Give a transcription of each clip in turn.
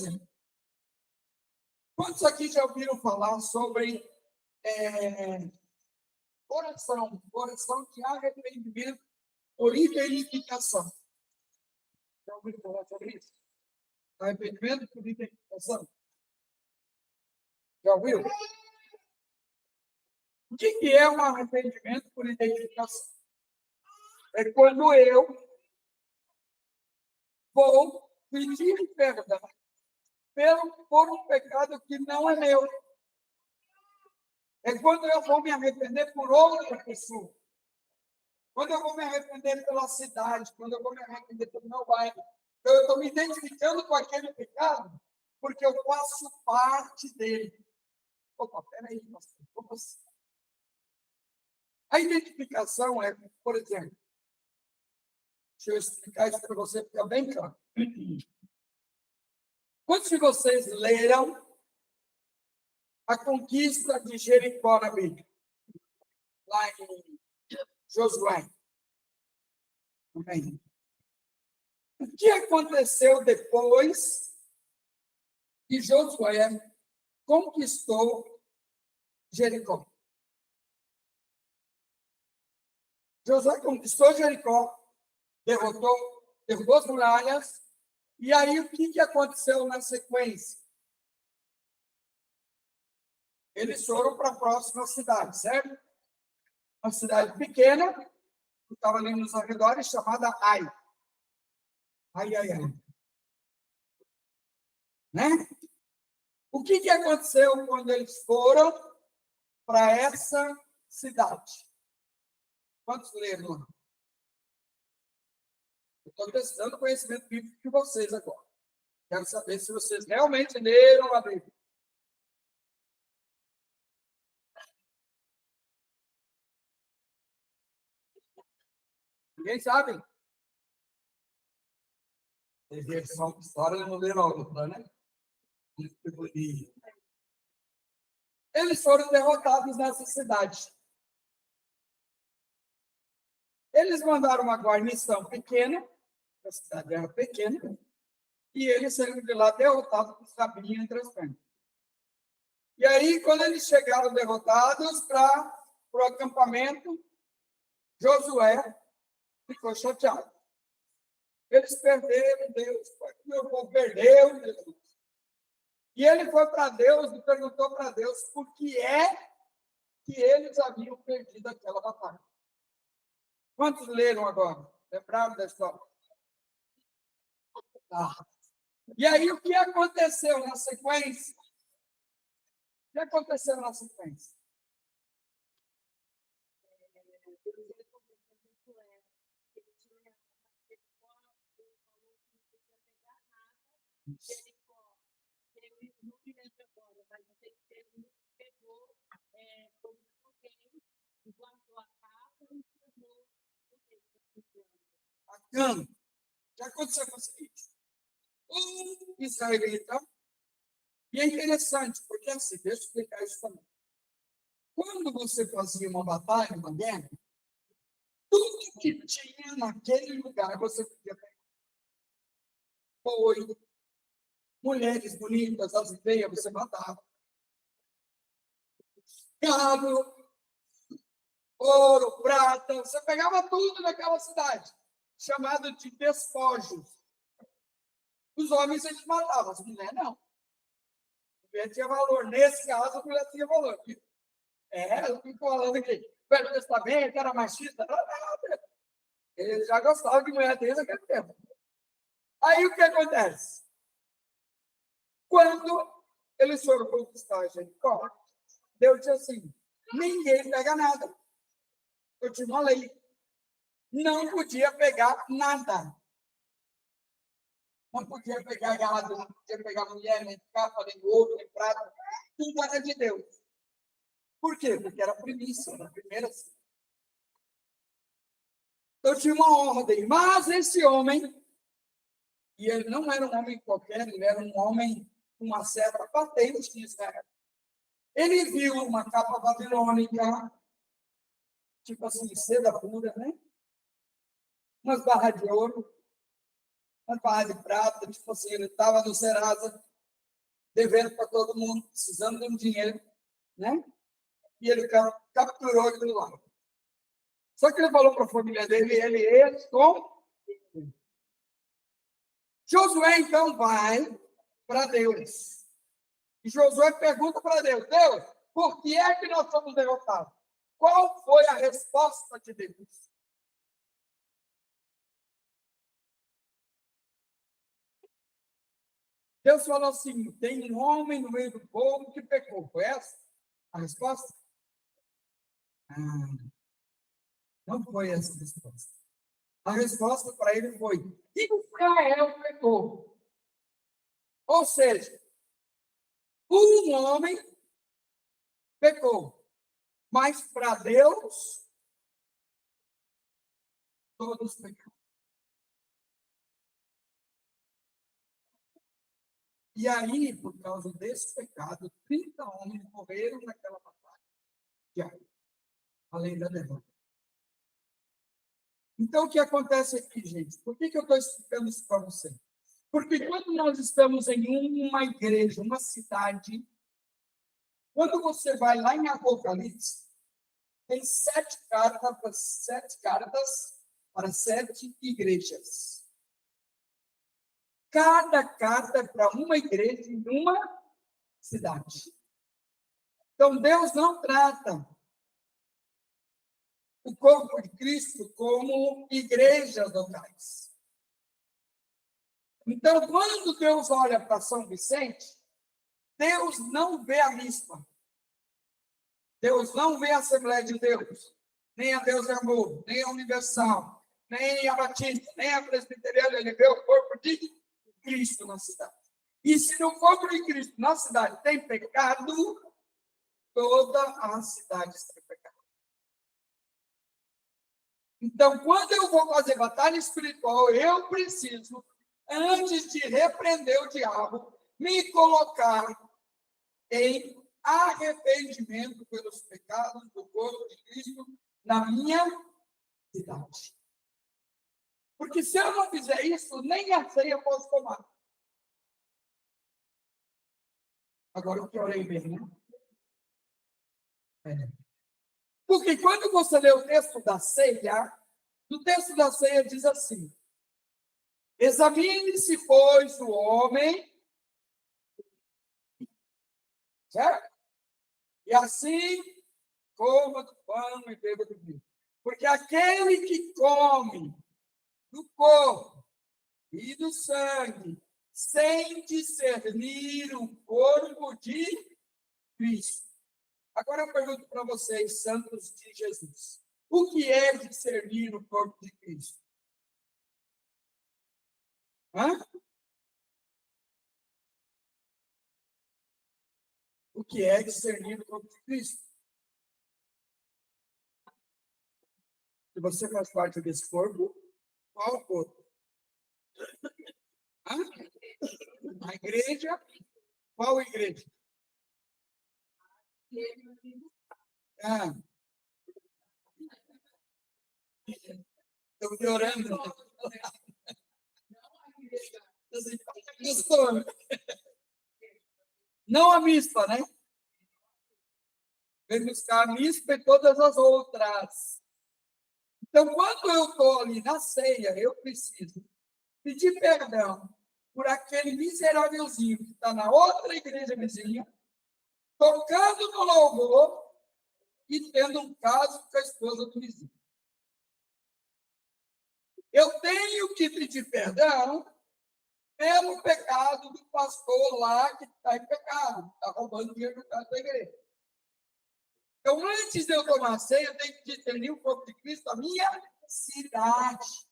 exemplo, quantos aqui já ouviram falar sobre oração de arrependimento por identificação? Já ouviram falar sobre isso? Arrependimento por identificação? Já ouviu? O que é um arrependimento por identificação? É quando eu vou pedir perdão por um pecado que não é meu. É quando eu vou me arrepender por outra pessoa. Quando eu vou me arrepender pela cidade, quando eu vou me arrepender pelo meu bairro. Então, eu estou me identificando com aquele pecado porque eu faço parte dele. Opa, peraí, pastor, como assim? A identificação é, por exemplo, deixa eu explicar isso para você ficar bem claro. Quantos de vocês leram a conquista de Jericó na Bíblia? Lá em Josué. Amém. O que aconteceu depois que Josué conquistou Jericó? Josué conquistou Jericó, derrubou as muralhas, e aí o que aconteceu na sequência? Eles foram para a próxima cidade, certo? Uma cidade pequena, que estava ali nos arredores, chamada Ai. Ai. Né? O que aconteceu quando eles foram para essa cidade? Quantos leram? Eu estou testando o conhecimento bíblico de vocês agora. Quero saber se vocês realmente leram a Bíblia. Ninguém sabe? Eles são história e não leram a outra, né? Eles foram derrotados nessa cidade. Eles mandaram uma guarnição pequena, a cidade era pequena, e eles saíram de lá derrotados com os rabinhos entre as pernas. E aí, quando eles chegaram derrotados para o acampamento, Josué ficou chateado. Eles perderam Deus. Meu povo perdeu Jesus. E ele foi para Deus e perguntou para Deus por que é que eles haviam perdido aquela batalha. Quantos leram agora? Lembraram da história? Ah. E aí, o que aconteceu na sequência? O que aconteceu na sequência? Bacana. O que aconteceu com o seguinte? Um israelita, e é interessante, porque assim, deixa eu explicar isso também. Quando você fazia uma batalha, uma guerra, tudo que tinha naquele lugar você podia pegar. Foi mulheres bonitas, as ideias você matava. Gado, ouro, prata, você pegava tudo naquela cidade, chamado de despojos. Os homens eles matavam, as mulheres não. A mulher tinha valor. Nesse caso, a mulher tinha valor. Eu fico falando aqui, o Velho Testamento era machista, não, eles já gostavam de mulher desde aquele tempo. Aí o que acontece? Quando eles foram conquistar Jericó, Deus disse assim: ninguém pega nada. Eu tinha uma lei. Não podia pegar nada. Não podia pegar gado, não podia pegar mulher, nem capa, nem ouro, nem prata. Tudo era de Deus. Por quê? Porque era primícia, era a primeira. Eu tinha uma ordem. Mas esse homem, e ele não era um homem qualquer, ele era um homem com uma certa patente de Israel. Ele viu uma capa babilônica, tipo assim, seda pura, né? Umas barras de ouro, umas barras de prata, tipo assim, ele estava no Serasa, devendo para todo mundo, precisando de um dinheiro, né? E ele capturou aquilo lá. Só que ele falou para a família dele, eles com Josué, então, vai para Deus. E Josué pergunta para Deus, Deus, por que é que nós somos derrotados? Qual foi a resposta de Deus? Deus falou assim, tem um homem no meio do povo que pecou. Foi essa a resposta? Ah, não foi essa a resposta. A resposta para ele foi, Israel pecou. Ou seja, um homem pecou. Mas para Deus, todos pecaram. E aí, por causa desse pecado, 30 homens morreram naquela batalha, além da derrota. Então, o que acontece aqui, gente? Por que eu estou explicando isso para você? Porque quando nós estamos em uma igreja, uma cidade, quando você vai lá em Apocalipse, tem 7 cartas para 7 igrejas. Cada carta é para uma igreja em uma cidade. Então, Deus não trata o corpo de Cristo como igrejas locais. Então, quando Deus olha para São Vicente, Deus não vê a mispa. Deus não vê a Assembleia de Deus, nem a Deus é Amor, nem a Universal, nem a Batista, nem a Presbiteriana. Ele vê o corpo de Cristo na cidade. E se no corpo de Cristo na cidade tem pecado, toda a cidade tem pecado. Então, quando eu vou fazer batalha espiritual, eu preciso, antes de repreender o diabo, me colocar em arrependimento pelos pecados do corpo de Cristo na minha cidade. Porque se eu não fizer isso, nem a ceia eu posso tomar. Agora eu que orei bem, né? Porque quando você lê o texto da ceia, no texto da ceia diz assim: examine-se, pois, o homem, certo? E assim coma do pão e beba do vinho. Porque aquele que come do corpo e do sangue, sem discernir o corpo de Cristo. Agora eu pergunto para vocês, santos de Jesus, o que é discernir o corpo de Cristo? Hã? O que é discernir o corpo de Cristo? Se você faz parte desse corpo, qual corpo? Hã? A igreja? Qual igreja? Ah, estou piorando. Não a mispa, né? Vem buscar a mispa e todas as outras. Então, quando eu estou ali na ceia, eu preciso pedir perdão por aquele miserávelzinho que está na outra igreja vizinha, tocando no louvor e tendo um caso com a esposa do vizinho. Eu tenho que pedir perdão pelo pecado do pastor lá que está em pecado, está roubando dinheiro da igreja. Então, antes de eu tomar a ceia, eu tenho que discernir o corpo de Cristo, a minha cidade.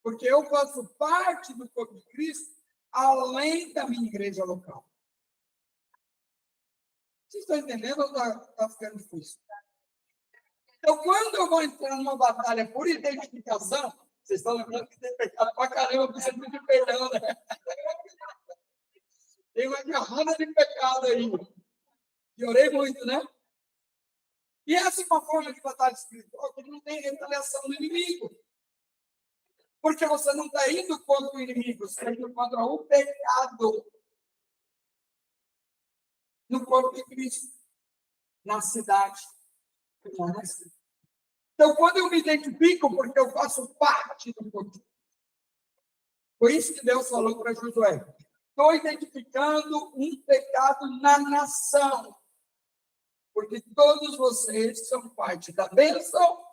Porque eu faço parte do corpo de Cristo, além da minha igreja local. Vocês estão entendendo ou está ficando difícil? Então, quando eu vou entrar numa batalha por identificação, vocês estão lembrando que tem pecado pra caramba, precisa pedir perdão, né? Tem uma garrada de pecado aí. Piorei muito, né? E essa é uma forma de batalha espiritual que não tem retaliação do inimigo. Porque você não está indo contra o inimigo, você está indo contra o pecado. No corpo de Cristo, na cidade. Então, quando eu me identifico, porque eu faço parte do corpo, por isso que Deus falou para Josué: estou identificando um pecado na nação, porque todos vocês são parte da bênção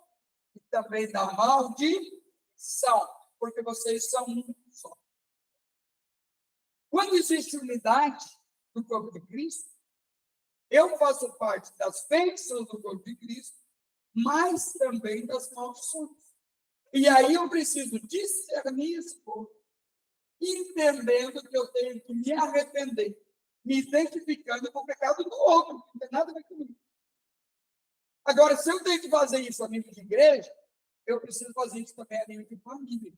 e também da maldição, porque vocês são um só. Quando existe unidade no corpo de Cristo, eu faço parte das bênçãos do corpo de Cristo, mas também das maldições. E aí eu preciso discernir esse corpo, entendendo que eu tenho que me arrepender, me identificando com o pecado do outro, não tem nada a ver comigo. Agora, se eu tenho que fazer isso a nível de igreja, eu preciso fazer isso também a nível de família.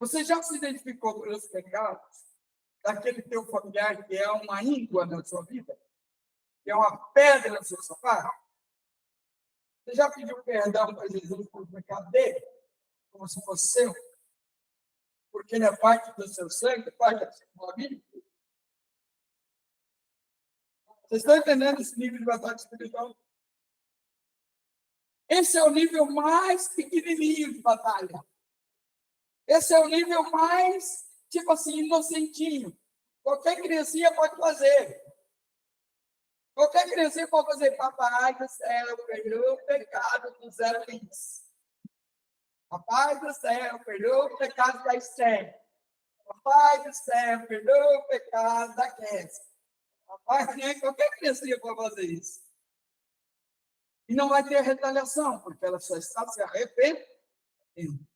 Você já se identificou pelos pecados daquele teu familiar que é uma íngua na sua vida? Que é uma pedra no seu sapato? Você já pediu perdão para Jesus por pecado dele? Como se fosse seu? Porque ele é parte do seu sangue, parte da sua família? Vocês estão entendendo esse nível de batalha espiritual? Esse é o nível mais pequenininho de batalha. Esse é o nível mais, tipo assim, inocentinho. Qualquer criancinha pode fazer. Qualquer criancinha pode fazer. Papai do céu, perdoa o pecado do Zé Luiz. Papai do céu, perdoa o pecado da Esther. Papai do céu, perdoa o pecado da Kézia. Papai, né? Qualquer criancinha pode fazer isso. E não vai ter retaliação, porque ela só está se arrependendo.